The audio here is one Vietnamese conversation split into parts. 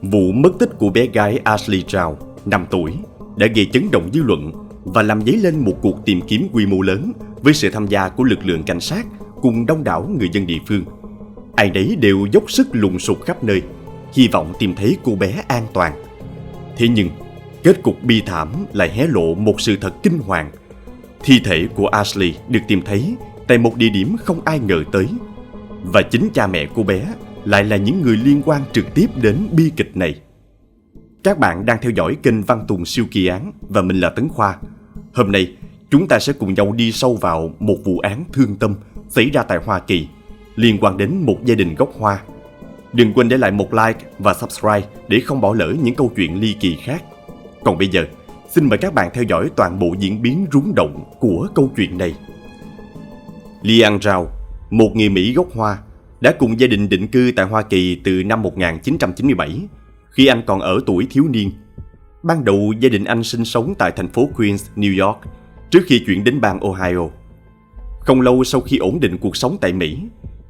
Vụ mất tích của bé gái Ashley Chow, 5 tuổi, đã gây chấn động dư luận và làm dấy lên một cuộc tìm kiếm quy mô lớn với sự tham gia của lực lượng cảnh sát cùng đông đảo người dân địa phương. Ai nấy đều dốc sức lùng sục khắp nơi, hy vọng tìm thấy cô bé an toàn. Thế nhưng, kết cục bi thảm lại hé lộ một sự thật kinh hoàng. Thi thể của Ashley được tìm thấy tại một địa điểm không ai ngờ tới. Và chính cha mẹ cô bé lại là những người liên quan trực tiếp đến bi kịch này. Các bạn đang theo dõi kênh Văn Tùng Siêu Kỳ Án và mình là Tấn Khoa. Hôm nay, chúng ta sẽ cùng nhau đi sâu vào một vụ án thương tâm xảy ra tại Hoa Kỳ liên quan đến một gia đình gốc Hoa. Đừng quên để lại một like và subscribe để không bỏ lỡ những câu chuyện ly kỳ khác. Còn bây giờ, xin mời các bạn theo dõi toàn bộ diễn biến rúng động của câu chuyện này. Liang Zhao, một người Mỹ gốc Hoa, đã cùng gia đình định cư tại Hoa Kỳ từ năm 1997, khi anh còn ở tuổi thiếu niên. Ban đầu, gia đình anh sinh sống tại thành phố Queens, New York, trước khi chuyển đến bang Ohio. Không lâu sau khi ổn định cuộc sống tại Mỹ,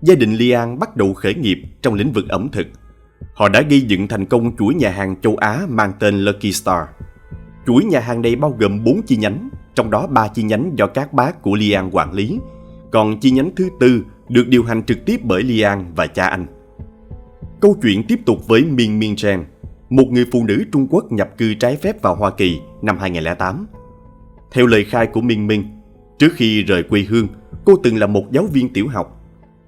gia đình Liang bắt đầu khởi nghiệp trong lĩnh vực ẩm thực. Họ đã gây dựng thành công chuỗi nhà hàng châu Á mang tên Lucky Star. Chuỗi nhà hàng này bao gồm 4 chi nhánh, trong đó 3 chi nhánh do các bác của Liang quản lý, còn chi nhánh thứ tư được điều hành trực tiếp bởi Liang và cha anh. Câu chuyện tiếp tục với Min Min Chen, một người phụ nữ Trung Quốc nhập cư trái phép vào Hoa Kỳ năm 2008. Theo lời khai của Min Min, trước khi rời quê hương, cô từng là một giáo viên tiểu học.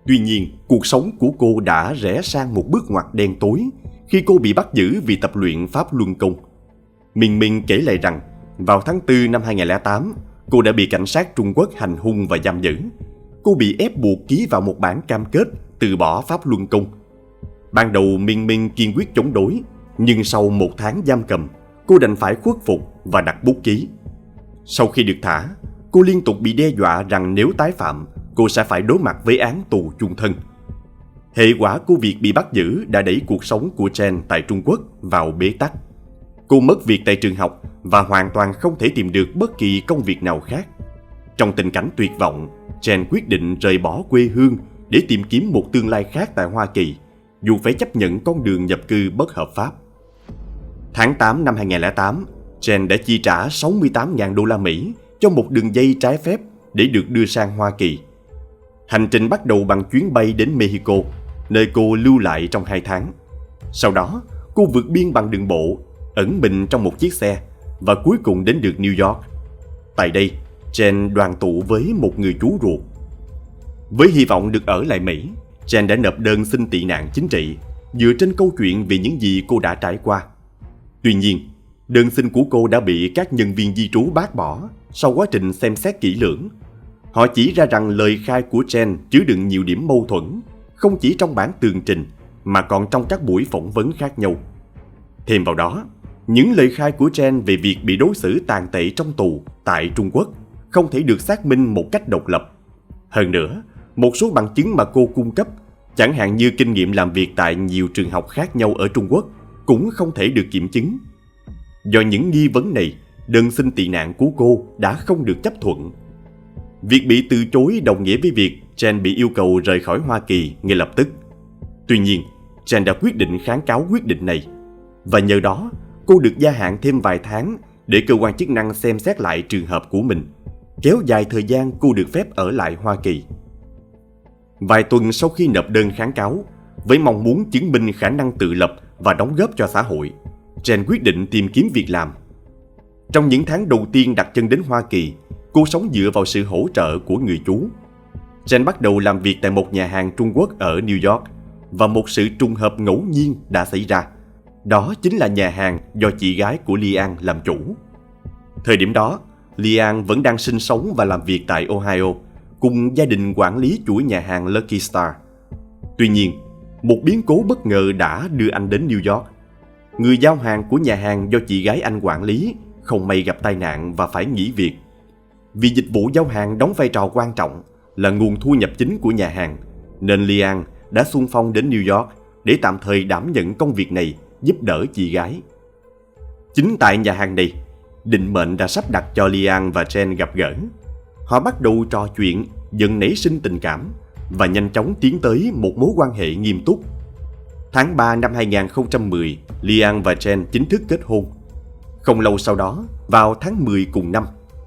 Tuy nhiên, cuộc sống của cô đã rẽ sang một bước ngoặt đen tối khi cô bị bắt giữ vì tập luyện Pháp Luân Công. Min Min kể lại rằng, vào tháng 4 năm 2008, cô đã bị cảnh sát Trung Quốc hành hung và giam giữ. Cô bị ép buộc ký vào một bản cam kết từ bỏ Pháp Luân Công. Ban đầu Min Min kiên quyết chống đối, nhưng sau 1 tháng giam cầm, cô đành phải khuất phục và đặt bút ký. Sau khi được thả, cô liên tục bị đe dọa rằng nếu tái phạm, cô sẽ phải đối mặt với án tù chung thân. Hệ quả của việc bị bắt giữ đã đẩy cuộc sống của Chen tại Trung Quốc vào bế tắc. Cô mất việc tại trường học và hoàn toàn không thể tìm được bất kỳ công việc nào khác. Trong tình cảnh tuyệt vọng, Chen quyết định rời bỏ quê hương để tìm kiếm một tương lai khác tại Hoa Kỳ, dù phải chấp nhận con đường nhập cư bất hợp pháp. Tháng 8 năm 2008, Chen đã chi trả 68.000 đô la Mỹ cho một đường dây trái phép để được đưa sang Hoa Kỳ. Hành trình bắt đầu bằng chuyến bay đến Mexico, nơi cô lưu lại trong 2 tháng. Sau đó, cô vượt biên bằng đường bộ, ẩn mình trong một chiếc xe và cuối cùng đến được New York. Tại đây, Chen đoàn tụ với một người chú ruột. Với hy vọng được ở lại Mỹ, Chen đã nộp đơn xin tị nạn chính trị dựa trên câu chuyện về những gì cô đã trải qua. Tuy nhiên, đơn xin của cô đã bị các nhân viên di trú bác bỏ sau quá trình xem xét kỹ lưỡng. Họ chỉ ra rằng lời khai của Chen chứa đựng nhiều điểm mâu thuẫn, không chỉ trong bản tường trình mà còn trong các buổi phỏng vấn khác nhau. Thêm vào đó, những lời khai của Chen về việc bị đối xử tàn tệ trong tù tại Trung Quốc không thể được xác minh một cách độc lập. Hơn nữa, một số bằng chứng mà cô cung cấp, chẳng hạn như kinh nghiệm làm việc tại nhiều trường học khác nhau ở Trung Quốc, cũng không thể được kiểm chứng. Do những nghi vấn này, đơn xin tị nạn của cô đã không được chấp thuận. Việc bị từ chối đồng nghĩa với việc Chen bị yêu cầu rời khỏi Hoa Kỳ ngay lập tức. Tuy nhiên, Chen đã quyết định kháng cáo quyết định này, và nhờ đó, cô được gia hạn thêm vài tháng để cơ quan chức năng xem xét lại trường hợp của mình, kéo dài thời gian cô được phép ở lại Hoa Kỳ. Vài tuần sau khi nộp đơn kháng cáo, với mong muốn chứng minh khả năng tự lập và đóng góp cho xã hội, Chen quyết định tìm kiếm việc làm. Trong những tháng đầu tiên đặt chân đến Hoa Kỳ, cô sống dựa vào sự hỗ trợ của người chú. Chen bắt đầu làm việc tại một nhà hàng Trung Quốc ở New York, và một sự trùng hợp ngẫu nhiên đã xảy ra. Đó chính là nhà hàng do chị gái của Liang làm chủ. Thời điểm đó, Liang vẫn đang sinh sống và làm việc tại Ohio, cùng gia đình quản lý chuỗi nhà hàng Lucky Star. Tuy nhiên, một biến cố bất ngờ đã đưa anh đến New York. Người giao hàng của nhà hàng do chị gái anh quản lý không may gặp tai nạn và phải nghỉ việc. Vì dịch vụ giao hàng đóng vai trò quan trọng, là nguồn thu nhập chính của nhà hàng, nên Liang đã xung phong đến New York để tạm thời đảm nhận công việc này, giúp đỡ chị gái. Chính tại nhà hàng này, định mệnh đã sắp đặt cho Liang và Chen gặp gỡ. Họ bắt đầu trò chuyện, dần nảy sinh tình cảm và nhanh chóng tiến tới một mối quan hệ nghiêm túc. Tháng 3 năm 2010, Liang và Jen chính thức kết hôn. Không lâu sau đó, vào tháng 10 cùng năm,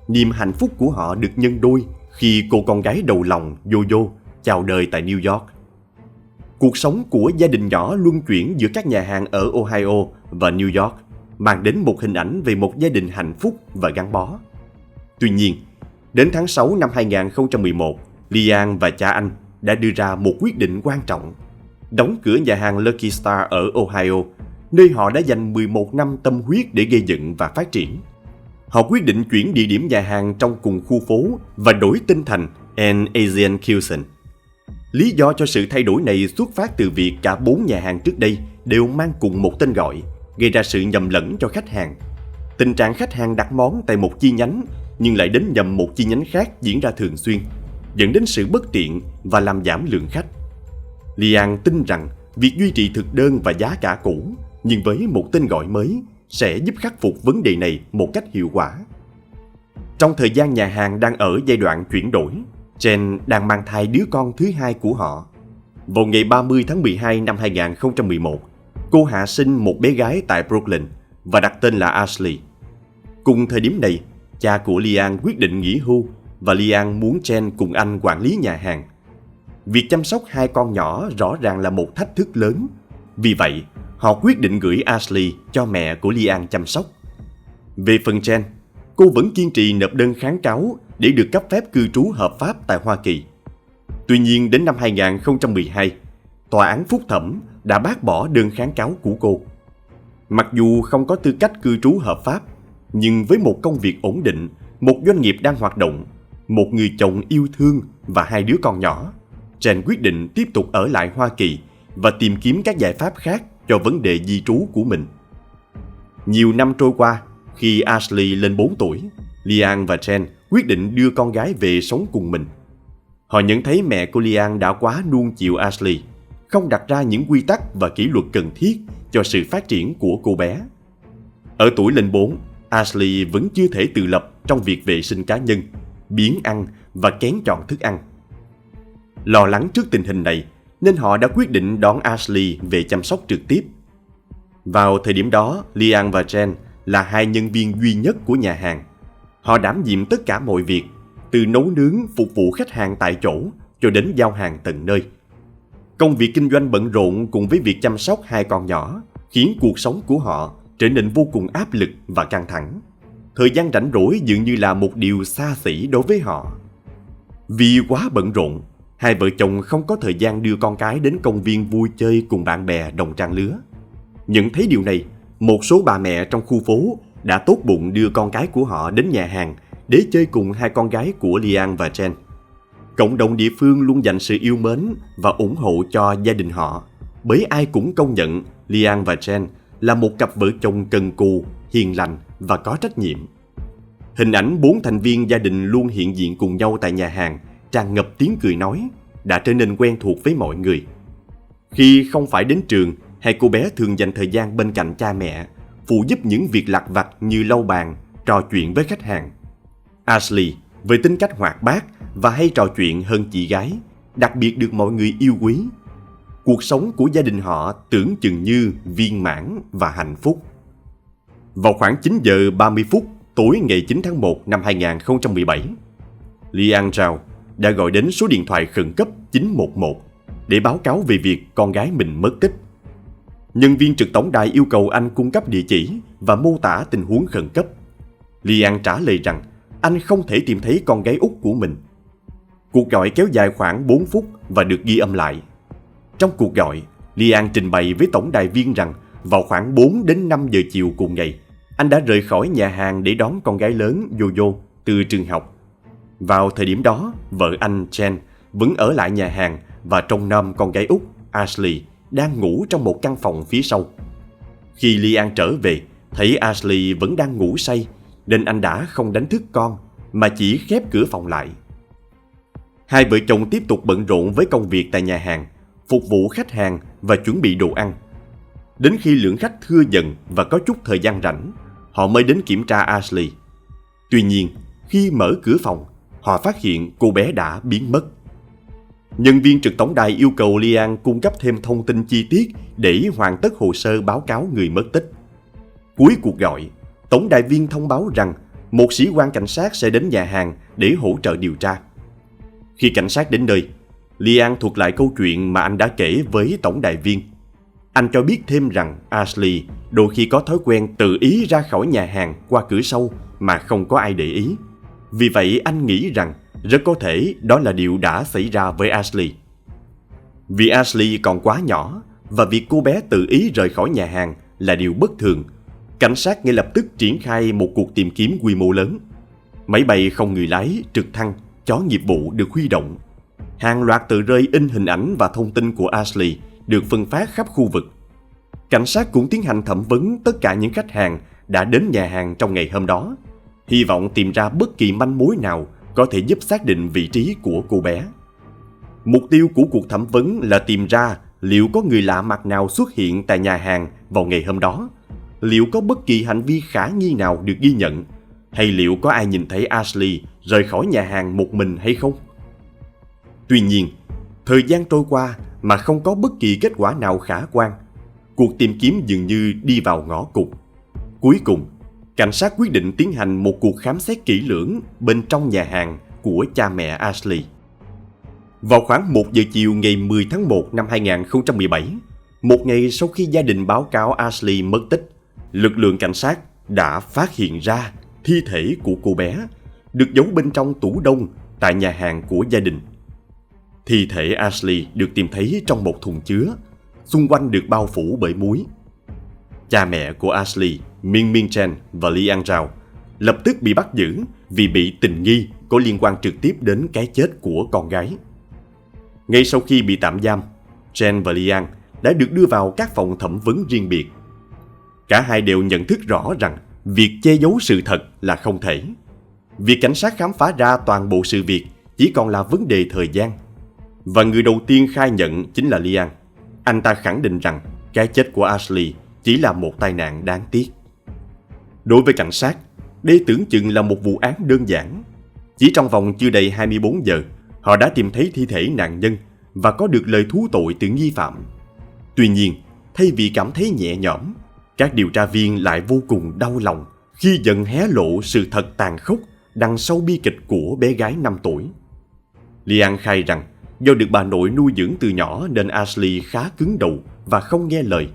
niềm hạnh phúc của họ được nhân đôi khi cô con gái đầu lòng Yo-Yo chào đời tại New York. Cuộc sống của gia đình nhỏ luân chuyển giữa các nhà hàng ở Ohio và New York mang đến một hình ảnh về một gia đình hạnh phúc và gắn bó. Tuy nhiên, đến tháng 6 năm 2011, Liang và cha anh đã đưa ra một quyết định quan trọng: đóng cửa nhà hàng Lucky Star ở Ohio, nơi họ đã dành 11 năm tâm huyết để gây dựng và phát triển. Họ quyết định chuyển địa điểm nhà hàng trong cùng khu phố và đổi tên thành An Asian Cuisine. Lý do cho sự thay đổi này xuất phát từ việc cả 4 nhà hàng trước đây đều mang cùng một tên gọi, gây ra sự nhầm lẫn cho khách hàng. Tình trạng khách hàng đặt món tại một chi nhánh nhưng lại đến nhầm một chi nhánh khác diễn ra thường xuyên, dẫn đến sự bất tiện và làm giảm lượng khách. Liang tin rằng việc duy trì thực đơn và giá cả cũ nhưng với một tên gọi mới sẽ giúp khắc phục vấn đề này một cách hiệu quả. Trong thời gian nhà hàng đang ở giai đoạn chuyển đổi, Jen đang mang thai đứa con thứ hai của họ. Vào ngày 30 tháng 12 năm 2011, cô hạ sinh một bé gái tại Brooklyn và đặt tên là Ashley. Cùng thời điểm này, cha của Liang quyết định nghỉ hưu và Liang muốn Jen cùng anh quản lý nhà hàng. Việc chăm sóc hai con nhỏ rõ ràng là một thách thức lớn. Vì vậy, họ quyết định gửi Ashley cho mẹ của Liang chăm sóc. Về phần Jen, cô vẫn kiên trì nộp đơn kháng cáo để được cấp phép cư trú hợp pháp tại Hoa Kỳ. Tuy nhiên, đến năm 2012, Tòa án Phúc thẩm đã bác bỏ đơn kháng cáo của cô. Mặc dù không có tư cách cư trú hợp pháp, nhưng với một công việc ổn định, một doanh nghiệp đang hoạt động, một người chồng yêu thương và hai đứa con nhỏ, Jen quyết định tiếp tục ở lại Hoa Kỳ và tìm kiếm các giải pháp khác cho vấn đề di trú của mình. Nhiều năm trôi qua, khi Ashley lên 4 tuổi, Liang và Jen quyết định đưa con gái về sống cùng mình. Họ nhận thấy mẹ của Liang đã quá nuông chiều Ashley, không đặt ra những quy tắc và kỷ luật cần thiết cho sự phát triển của cô bé. Ở tuổi lên 4, Ashley vẫn chưa thể tự lập trong việc vệ sinh cá nhân, biếng ăn và kén chọn thức ăn. Lo lắng trước tình hình này, nên họ đã quyết định đón Ashley về chăm sóc trực tiếp. Vào thời điểm đó, Liang và Jen là hai nhân viên duy nhất của nhà hàng. Họ đảm nhiệm tất cả mọi việc, từ nấu nướng phục vụ khách hàng tại chỗ cho đến giao hàng tận nơi. Công việc kinh doanh bận rộn cùng với việc chăm sóc hai con nhỏ khiến cuộc sống của họ trở nên vô cùng áp lực và căng thẳng. Thời gian rảnh rỗi dường như là một điều xa xỉ đối với họ. Vì quá bận rộn, hai vợ chồng không có thời gian đưa con cái đến công viên vui chơi cùng bạn bè đồng trang lứa. Nhận thấy điều này, một số bà mẹ trong khu phố đã tốt bụng đưa con cái của họ đến nhà hàng để chơi cùng hai con gái của Liang và Jen. Cộng đồng địa phương luôn dành sự yêu mến và ủng hộ cho gia đình họ, bởi ai cũng công nhận Liang và Jen là một cặp vợ chồng cần cù, hiền lành và có trách nhiệm. Hình ảnh 4 thành viên gia đình luôn hiện diện cùng nhau tại nhà hàng, tràn ngập tiếng cười nói, đã trở nên quen thuộc với mọi người. Khi không phải đến trường, hai cô bé thường dành thời gian bên cạnh cha mẹ, phụ giúp những việc lặt vặt như lau bàn, trò chuyện với khách hàng. Ashley, với tính cách hoạt bát và hay trò chuyện hơn chị gái, đặc biệt được mọi người yêu quý. Cuộc sống của gia đình họ tưởng chừng như viên mãn và hạnh phúc. Vào khoảng 9 giờ 30 phút tối ngày 9 tháng 1 năm 2017, Liang Zhao đã gọi đến số điện thoại khẩn cấp 911 để báo cáo về việc con gái mình mất tích. Nhân viên trực tổng đài yêu cầu anh cung cấp địa chỉ và mô tả tình huống khẩn cấp. Liang trả lời rằng anh không thể tìm thấy con gái út của mình. Cuộc gọi kéo dài khoảng 4 phút và được ghi âm lại. Trong cuộc gọi, Liang trình bày với tổng đài viên rằng vào khoảng 4 đến 5 giờ chiều cùng ngày, anh đã rời khỏi nhà hàng để đón con gái lớn Yo-Yo từ trường học. Vào thời điểm đó, vợ anh Jen vẫn ở lại nhà hàng và trông nom con gái út Ashley đang ngủ trong một căn phòng phía sau. Khi Liang trở về, thấy Ashley vẫn đang ngủ say, nên anh đã không đánh thức con mà chỉ khép cửa phòng lại. Hai vợ chồng tiếp tục bận rộn với công việc tại nhà hàng, phục vụ khách hàng và chuẩn bị đồ ăn. Đến khi lượng khách thưa dần và có chút thời gian rảnh, họ mới đến kiểm tra Ashley. Tuy nhiên, khi mở cửa phòng, họ phát hiện cô bé đã biến mất. Nhân viên trực tổng đài yêu cầu Lian cung cấp thêm thông tin chi tiết để hoàn tất hồ sơ báo cáo người mất tích. Cuối cuộc gọi, tổng đài viên thông báo rằng một sĩ quan cảnh sát sẽ đến nhà hàng để hỗ trợ điều tra. Khi cảnh sát đến nơi, Lian thuật lại câu chuyện mà anh đã kể với tổng đài viên. Anh cho biết thêm rằng Ashley đôi khi có thói quen tự ý ra khỏi nhà hàng qua cửa sau mà không có ai để ý. Vì vậy anh nghĩ rằng rất có thể đó là điều đã xảy ra với Ashley. Vì Ashley còn quá nhỏ và việc cô bé tự ý rời khỏi nhà hàng là điều bất thường, cảnh sát ngay lập tức triển khai một cuộc tìm kiếm quy mô lớn. Máy bay không người lái, trực thăng, chó nghiệp vụ được huy động. Hàng loạt tờ rơi in hình ảnh và thông tin của Ashley được phân phát khắp khu vực. Cảnh sát cũng tiến hành thẩm vấn tất cả những khách hàng đã đến nhà hàng trong ngày hôm đó, hy vọng tìm ra bất kỳ manh mối nào có thể giúp xác định vị trí của cô bé. Mục tiêu của cuộc thẩm vấn là tìm ra liệu có người lạ mặt nào xuất hiện tại nhà hàng vào ngày hôm đó, liệu có bất kỳ hành vi khả nghi nào được ghi nhận, hay liệu có ai nhìn thấy Ashley rời khỏi nhà hàng một mình hay không. Tuy nhiên, thời gian trôi qua mà không có bất kỳ kết quả nào khả quan. Cuộc tìm kiếm dường như đi vào ngõ cụt. Cuối cùng, cảnh sát quyết định tiến hành một cuộc khám xét kỹ lưỡng bên trong nhà hàng của cha mẹ Ashley. Vào khoảng 1 giờ chiều ngày 10 tháng 1 năm 2017, một ngày sau khi gia đình báo cáo Ashley mất tích, lực lượng cảnh sát đã phát hiện ra thi thể của cô bé được giấu bên trong tủ đông tại nhà hàng của gia đình. Thi thể Ashley được tìm thấy trong một thùng chứa, xung quanh được bao phủ bởi muối. Cha mẹ của Ashley, Min Min Chen và Lian Zhao, lập tức bị bắt giữ vì bị tình nghi có liên quan trực tiếp đến cái chết của con gái. Ngay sau khi bị tạm giam, Chen và Lian đã được đưa vào các phòng thẩm vấn riêng biệt. Cả hai đều nhận thức rõ rằng việc che giấu sự thật là không thể. Việc cảnh sát khám phá ra toàn bộ sự việc chỉ còn là vấn đề thời gian. Và người đầu tiên khai nhận chính là Lian. Anh ta khẳng định rằng cái chết của Ashley chỉ là một tai nạn đáng tiếc. Đối với cảnh sát, đây tưởng chừng là một vụ án đơn giản. Chỉ trong vòng chưa đầy 24 giờ, họ đã tìm thấy thi thể nạn nhân và có được lời thú tội từ nghi phạm. Tuy nhiên, thay vì cảm thấy nhẹ nhõm, các điều tra viên lại vô cùng đau lòng khi dần hé lộ sự thật tàn khốc đằng sau bi kịch của bé gái 5 tuổi. Lian khai rằng do được bà nội nuôi dưỡng từ nhỏ nên Ashley khá cứng đầu và không nghe lời.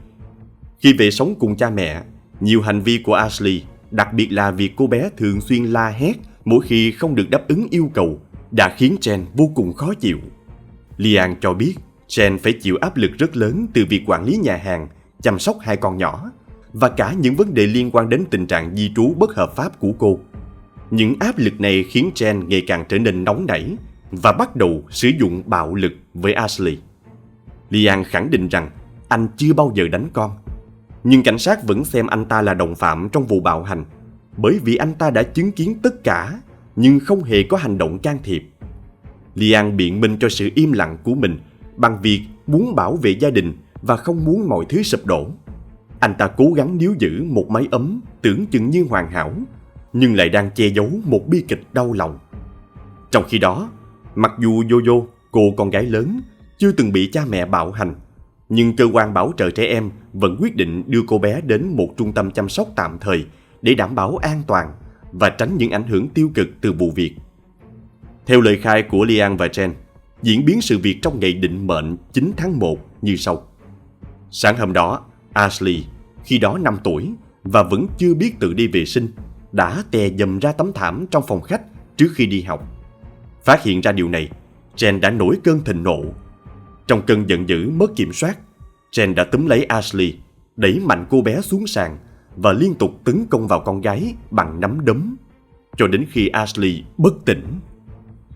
Khi về sống cùng cha mẹ, nhiều hành vi của Ashley, đặc biệt là việc cô bé thường xuyên la hét mỗi khi không được đáp ứng yêu cầu, đã khiến Chen vô cùng khó chịu. Lian cho biết Chen phải chịu áp lực rất lớn từ việc quản lý nhà hàng, chăm sóc 2 con nhỏ và cả những vấn đề liên quan đến tình trạng di trú bất hợp pháp của cô. Những áp lực này khiến Chen ngày càng trở nên nóng nảy và bắt đầu sử dụng bạo lực với Ashley. Lian khẳng định rằng anh chưa bao giờ đánh con, nhưng cảnh sát vẫn xem anh ta là đồng phạm trong vụ bạo hành, bởi vì anh ta đã chứng kiến tất cả nhưng không hề có hành động can thiệp. Lian biện minh cho sự im lặng của mình bằng việc muốn bảo vệ gia đình và không muốn mọi thứ sụp đổ. Anh ta cố gắng níu giữ một mái ấm tưởng chừng như hoàn hảo, nhưng lại đang che giấu một bi kịch đau lòng. Trong khi đó, mặc dù Yo-Yo, cô con gái lớn, chưa từng bị cha mẹ bạo hành, nhưng cơ quan bảo trợ trẻ em vẫn quyết định đưa cô bé đến một trung tâm chăm sóc tạm thời để đảm bảo an toàn và tránh những ảnh hưởng tiêu cực từ vụ việc. Theo lời khai của Lian và Chen, diễn biến sự việc trong ngày định mệnh 9 tháng 1 như sau. Sáng hôm đó, Ashley, khi đó 5 tuổi và vẫn chưa biết tự đi vệ sinh, đã tè dầm ra tấm thảm trong phòng khách trước khi đi học. Phát hiện ra điều này, Chen đã nổi cơn thịnh nộ. Trong cơn giận dữ mất kiểm soát, Chen đã túm lấy Ashley, đẩy mạnh cô bé xuống sàn và liên tục tấn công vào con gái bằng nắm đấm, cho đến khi Ashley bất tỉnh.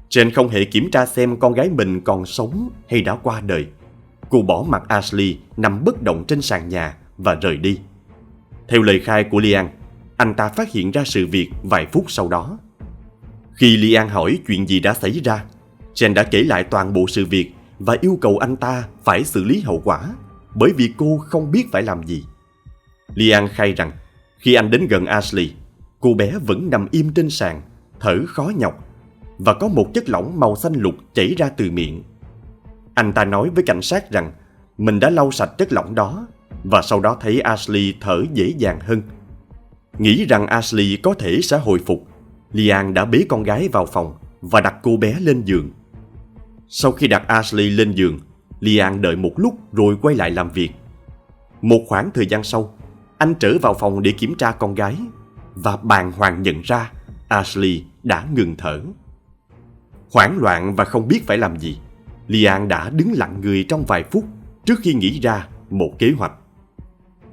Chen không hề kiểm tra xem con gái mình còn sống hay đã qua đời. Cô bỏ mặc Ashley nằm bất động trên sàn nhà và rời đi. Theo lời khai của Lian, anh ta phát hiện ra sự việc vài phút sau đó. Khi Lian hỏi chuyện gì đã xảy ra, Chen đã kể lại toàn bộ sự việc và yêu cầu anh ta phải xử lý hậu quả, bởi vì cô không biết phải làm gì. Lian khai rằng khi anh đến gần Ashley, cô bé vẫn nằm im trên sàn, thở khó nhọc và có một chất lỏng màu xanh lục chảy ra từ miệng. Anh ta nói với cảnh sát rằng mình đã lau sạch chất lỏng đó và sau đó thấy Ashley thở dễ dàng hơn. Nghĩ rằng Ashley có thể sẽ hồi phục, Lian đã bế con gái vào phòng và đặt cô bé lên giường. Sau khi đặt Ashley lên giường, Lian đợi một lúc rồi quay lại làm việc. Một khoảng thời gian sau, anh trở vào phòng để kiểm tra con gái và bàng hoàng nhận ra Ashley đã ngừng thở. Hoảng loạn và không biết phải làm gì, Lian đã đứng lặng người trong vài phút trước khi nghĩ ra một kế hoạch.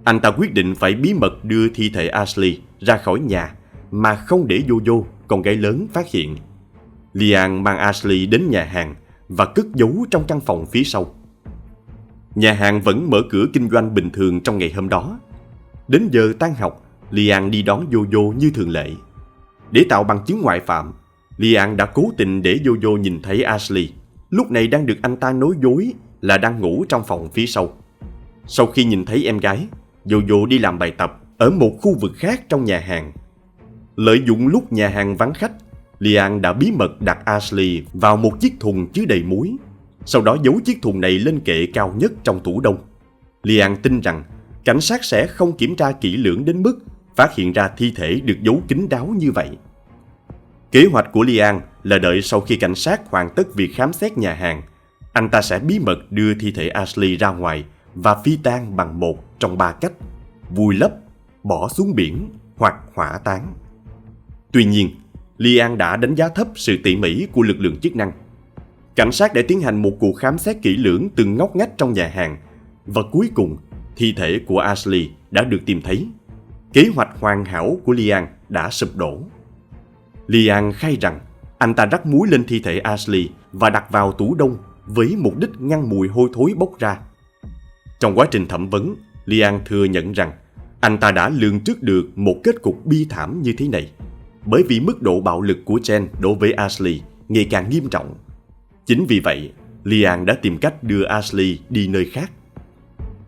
Anh ta quyết định phải bí mật đưa thi thể Ashley ra khỏi nhà mà không để Jojo, con gái lớn, phát hiện. Lian mang Ashley đến nhà hàng và cất giấu trong căn phòng phía sau. Nhà hàng vẫn mở cửa kinh doanh bình thường trong ngày hôm đó. Đến giờ tan học, Lian đi đón Jojo như thường lệ. Để tạo bằng chứng ngoại phạm, Lian đã cố tình để Jojo nhìn thấy Ashley lúc này đang được anh ta nói dối là đang ngủ trong phòng phía sau. Sau khi nhìn thấy em gái, Jojo đi làm bài tập ở một khu vực khác trong nhà hàng. Lợi dụng lúc nhà hàng vắng khách, Lian đã bí mật đặt Ashley vào một chiếc thùng chứa đầy muối, sau đó giấu chiếc thùng này lên kệ cao nhất trong tủ đông. Lian tin rằng cảnh sát sẽ không kiểm tra kỹ lưỡng đến mức phát hiện ra thi thể được giấu kín đáo như vậy. Kế hoạch của Lian là đợi sau khi cảnh sát hoàn tất việc khám xét nhà hàng, anh ta sẽ bí mật đưa thi thể Ashley ra ngoài và phi tang bằng một trong ba cách: vùi lấp, bỏ xuống biển hoặc hỏa táng. Tuy nhiên, Lian đã đánh giá thấp sự tỉ mỉ của lực lượng chức năng. Cảnh sát đã tiến hành một cuộc khám xét kỹ lưỡng từng ngóc ngách trong nhà hàng và cuối cùng thi thể của Ashley đã được tìm thấy. Kế hoạch hoàn hảo của Lian đã sụp đổ. Lian khai rằng anh ta rắc muối lên thi thể Ashley và đặt vào tủ đông với mục đích ngăn mùi hôi thối bốc ra. Trong quá trình thẩm vấn, Lian thừa nhận rằng anh ta đã lường trước được một kết cục bi thảm như thế này, bởi vì mức độ bạo lực của Jen đối với Ashley ngày càng nghiêm trọng. Chính vì vậy, Lian đã tìm cách đưa Ashley đi nơi khác.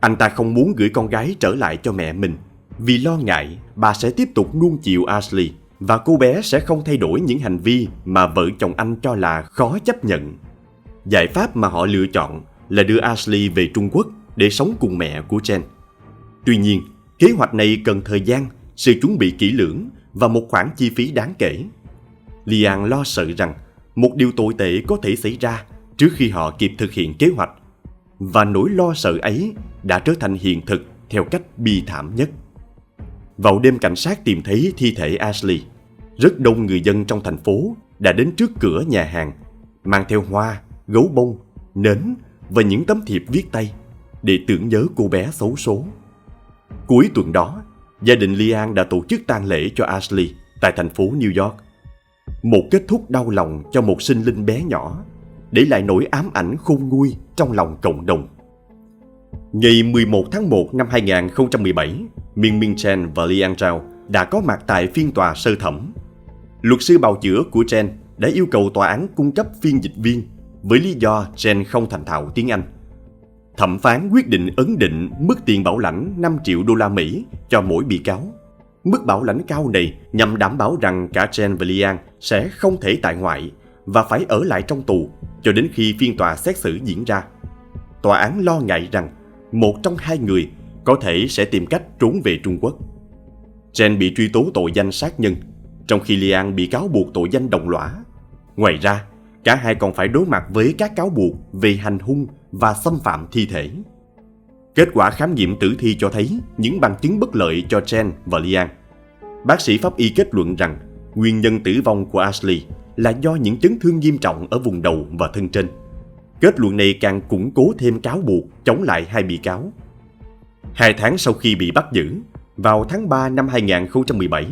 Anh ta không muốn gửi con gái trở lại cho mẹ mình vì lo ngại bà sẽ tiếp tục nuông chiều Ashley và cô bé sẽ không thay đổi những hành vi mà vợ chồng anh cho là khó chấp nhận. Giải pháp mà họ lựa chọn là đưa Ashley về Trung Quốc để sống cùng mẹ của Jen. Tuy nhiên, kế hoạch này cần thời gian, sự chuẩn bị kỹ lưỡng và một khoản chi phí đáng kể. Lian lo sợ rằng một điều tồi tệ có thể xảy ra trước khi họ kịp thực hiện kế hoạch, và nỗi lo sợ ấy đã trở thành hiện thực theo cách bi thảm nhất. Vào đêm cảnh sát tìm thấy thi thể Ashley, rất đông người dân trong thành phố đã đến trước cửa nhà hàng, mang theo hoa, gấu bông, nến và những tấm thiệp viết tay để tưởng nhớ cô bé xấu số. Cuối tuần đó, gia đình Lian đã tổ chức tang lễ cho Ashley tại thành phố New York. Một kết thúc đau lòng cho một sinh linh bé nhỏ, để lại nỗi ám ảnh khôn nguôi trong lòng cộng đồng. Ngày 11 tháng 1 năm 2017, Min Chen và Lian Zhao đã có mặt tại phiên tòa sơ thẩm. Luật sư bào chữa của Chen đã yêu cầu tòa án cung cấp phiên dịch viên với lý do Chen không thành thạo tiếng Anh. Thẩm phán quyết định ấn định mức tiền bảo lãnh 5 triệu đô la Mỹ cho mỗi bị cáo. Mức bảo lãnh cao này nhằm đảm bảo rằng cả Chen và Lian sẽ không thể tại ngoại và phải ở lại trong tù cho đến khi phiên tòa xét xử diễn ra. Tòa án lo ngại rằng một trong hai người có thể sẽ tìm cách trốn về Trung Quốc. Chen bị truy tố tội danh sát nhân, trong khi Lian bị cáo buộc tội danh đồng lõa. Ngoài ra, cả hai còn phải đối mặt với các cáo buộc về hành hung và xâm phạm thi thể. Kết quả khám nghiệm tử thi cho thấy những bằng chứng bất lợi cho Chen và Lian. Bác sĩ pháp y kết luận rằng nguyên nhân tử vong của Ashley là do những chấn thương nghiêm trọng ở vùng đầu và thân trên. Kết luận này càng củng cố thêm cáo buộc chống lại hai bị cáo. 2 tháng sau khi bị bắt giữ, vào tháng 3 năm 2017,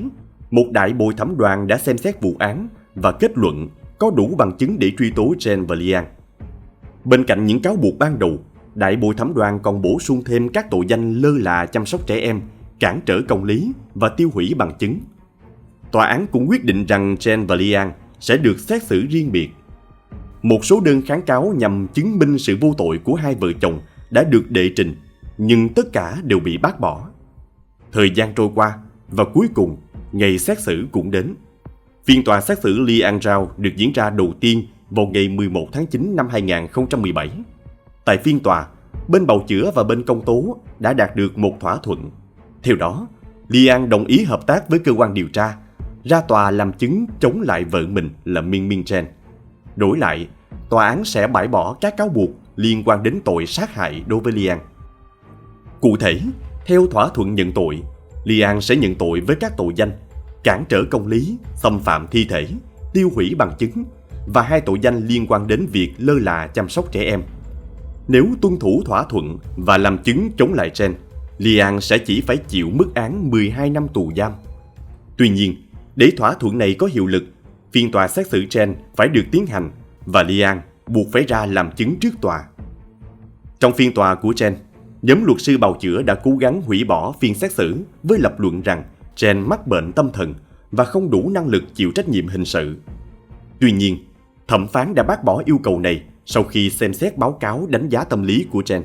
một đại bồi thẩm đoàn đã xem xét vụ án và kết luận có đủ bằng chứng để truy tố Chen và Lian. Bên cạnh những cáo buộc ban đầu, đại bồi thẩm đoàn còn bổ sung thêm các tội danh lơ là chăm sóc trẻ em, cản trở công lý và tiêu hủy bằng chứng. Tòa án cũng quyết định rằng Chen và Lian sẽ được xét xử riêng biệt. Một số đơn kháng cáo nhằm chứng minh sự vô tội của hai vợ chồng đã được đệ trình, nhưng tất cả đều bị bác bỏ. Thời gian trôi qua và cuối cùng, ngày xét xử cũng đến. Phiên tòa xét xử Lian Zhao được diễn ra đầu tiên vào ngày 11 tháng 9 năm 2017. Tại phiên tòa, bên bào chữa và bên công tố đã đạt được một thỏa thuận. Theo đó, Liang đồng ý hợp tác với cơ quan điều tra, ra tòa làm chứng chống lại vợ mình là Min Min Chen. Đổi lại, tòa án sẽ bãi bỏ các cáo buộc liên quan đến tội sát hại đối với Liang. Cụ thể, theo thỏa thuận nhận tội, Liang sẽ nhận tội với các tội danh cản trở công lý, xâm phạm thi thể, tiêu hủy bằng chứng và 2 tội danh liên quan đến việc lơ là chăm sóc trẻ em. Nếu tuân thủ thỏa thuận và làm chứng chống lại Chen, Liang sẽ chỉ phải chịu mức án 12 năm tù giam. Tuy nhiên, để thỏa thuận này có hiệu lực, phiên tòa xét xử Chen phải được tiến hành và Liang buộc phải ra làm chứng trước tòa. Trong phiên tòa của Chen, nhóm luật sư bào chữa đã cố gắng hủy bỏ phiên xét xử với lập luận rằng Chen mắc bệnh tâm thần và không đủ năng lực chịu trách nhiệm hình sự. Tuy nhiên, thẩm phán đã bác bỏ yêu cầu này sau khi xem xét báo cáo đánh giá tâm lý của Chen.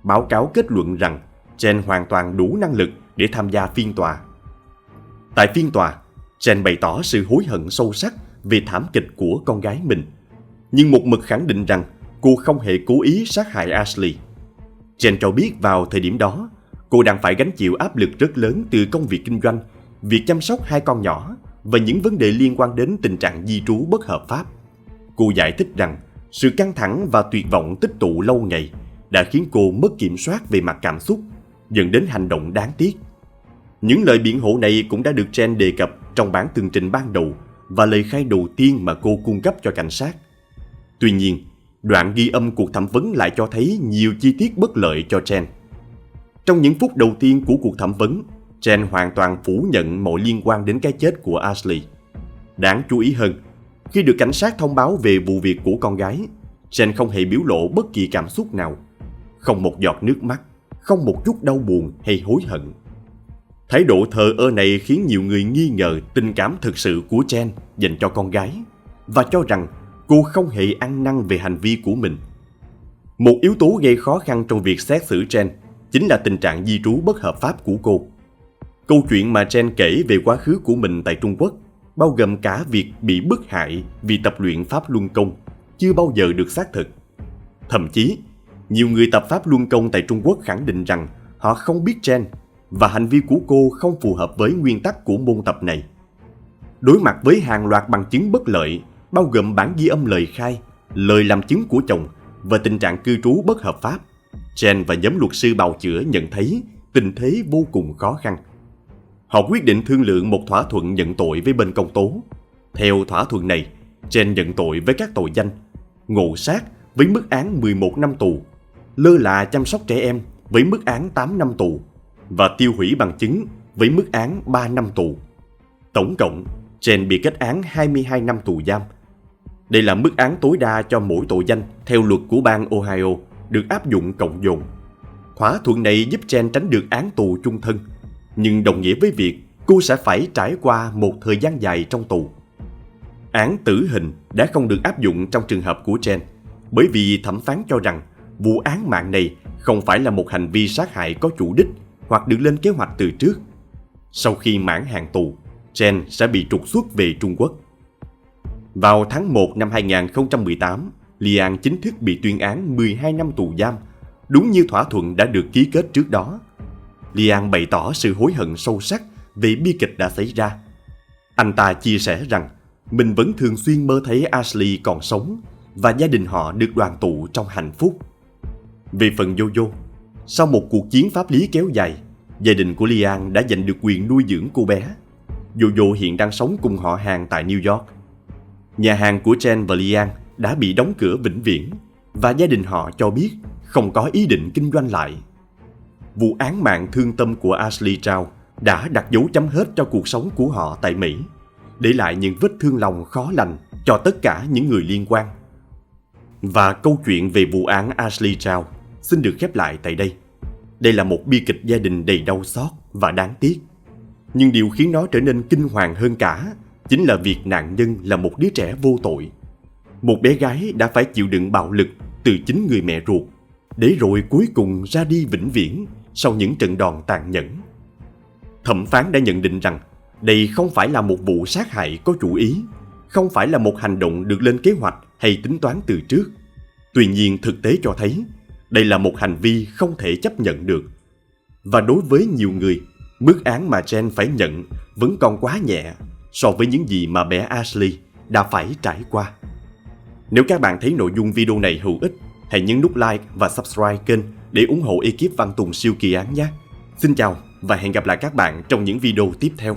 Báo cáo kết luận rằng Chen hoàn toàn đủ năng lực để tham gia phiên tòa. Tại phiên tòa, Chen bày tỏ sự hối hận sâu sắc về thảm kịch của con gái mình, nhưng một mực khẳng định rằng cô không hề cố ý sát hại Ashley. Chen cho biết vào thời điểm đó, cô đang phải gánh chịu áp lực rất lớn từ công việc kinh doanh, việc chăm sóc 2 con nhỏ và những vấn đề liên quan đến tình trạng di trú bất hợp pháp. Cô giải thích rằng sự căng thẳng và tuyệt vọng tích tụ lâu ngày đã khiến cô mất kiểm soát về mặt cảm xúc, dẫn đến hành động đáng tiếc. Những lời biện hộ này cũng đã được Chen đề cập trong bản tường trình ban đầu và lời khai đầu tiên mà cô cung cấp cho cảnh sát. Tuy nhiên, đoạn ghi âm cuộc thẩm vấn lại cho thấy nhiều chi tiết bất lợi cho Chen. Trong những phút đầu tiên của cuộc thẩm vấn, Chen hoàn toàn phủ nhận mọi liên quan đến cái chết của Ashley. Đáng chú ý hơn, khi được cảnh sát thông báo về vụ việc của con gái, Chen không hề biểu lộ bất kỳ cảm xúc nào. Không một giọt nước mắt, không một chút đau buồn hay hối hận. Thái độ thờ ơ này khiến nhiều người nghi ngờ tình cảm thực sự của Chen dành cho con gái và cho rằng cô không hề ăn năn về hành vi của mình. Một yếu tố gây khó khăn trong việc xét xử Chen chính là tình trạng di trú bất hợp pháp của cô. Câu chuyện mà Chen kể về quá khứ của mình tại Trung Quốc, bao gồm cả việc bị bức hại vì tập luyện Pháp Luân Công, chưa bao giờ được xác thực. Thậm chí, nhiều người tập Pháp Luân Công tại Trung Quốc khẳng định rằng họ không biết Chen và hành vi của cô không phù hợp với nguyên tắc của môn tập này. Đối mặt với hàng loạt bằng chứng bất lợi, bao gồm bản ghi âm lời khai, lời làm chứng của chồng và tình trạng cư trú bất hợp pháp, Chen và nhóm luật sư bào chữa nhận thấy tình thế vô cùng khó khăn. Họ quyết định thương lượng một thỏa thuận nhận tội với bên công tố. Theo thỏa thuận này, Chen nhận tội với các tội danh ngộ sát với mức án 11 năm tù, lơ là chăm sóc trẻ em với mức án 8 năm tù và tiêu hủy bằng chứng với mức án 3 năm tù. Tổng cộng, Chen bị kết án 22 năm tù giam. Đây là mức án tối đa cho mỗi tội danh theo luật của bang Ohio, được áp dụng cộng dồn. Thỏa thuận này giúp Chen tránh được án tù chung thân, nhưng đồng nghĩa với việc cô sẽ phải trải qua một thời gian dài trong tù. Án tử hình đã không được áp dụng trong trường hợp của Chen, bởi vì thẩm phán cho rằng vụ án mạng này không phải là một hành vi sát hại có chủ đích hoặc được lên kế hoạch từ trước. Sau khi mãn hạn tù, Chen sẽ bị trục xuất về Trung Quốc. Vào tháng 1 năm 2018, Liang chính thức bị tuyên án 12 năm tù giam, đúng như thỏa thuận đã được ký kết trước đó. Liang bày tỏ sự hối hận sâu sắc về bi kịch đã xảy ra. Anh ta chia sẻ rằng mình vẫn thường xuyên mơ thấy Ashley còn sống và gia đình họ được đoàn tụ trong hạnh phúc. Về phần Jojo, sau một cuộc chiến pháp lý kéo dài, gia đình của Liang đã giành được quyền nuôi dưỡng cô bé. Jojo hiện đang sống cùng họ hàng tại New York. Nhà hàng của Chen và Liang đã bị đóng cửa vĩnh viễn và gia đình họ cho biết không có ý định kinh doanh lại. Vụ án mạng thương tâm của Ashley Chow đã đặt dấu chấm hết cho cuộc sống của họ tại Mỹ, để lại những vết thương lòng khó lành cho tất cả những người liên quan. Và câu chuyện về vụ án Ashley Chow xin được khép lại tại đây. Đây là một bi kịch gia đình đầy đau xót và đáng tiếc. Nhưng điều khiến nó trở nên kinh hoàng hơn cả chính là việc nạn nhân là một đứa trẻ vô tội. Một bé gái đã phải chịu đựng bạo lực từ chính người mẹ ruột, để rồi cuối cùng ra đi vĩnh viễn sau những trận đòn tàn nhẫn. Thẩm phán đã nhận định rằng đây không phải là một vụ sát hại có chủ ý, không phải là một hành động được lên kế hoạch hay tính toán từ trước. Tuy nhiên thực tế cho thấy đây là một hành vi không thể chấp nhận được. Và đối với nhiều người, mức án mà Jen phải nhận vẫn còn quá nhẹ so với những gì mà bé Ashley đã phải trải qua. Nếu các bạn thấy nội dung video này hữu ích, hãy nhấn nút like và subscribe kênh để ủng hộ ekip Văn Tùng siêu kỳ án nhé. Xin chào và hẹn gặp lại các bạn trong những video tiếp theo.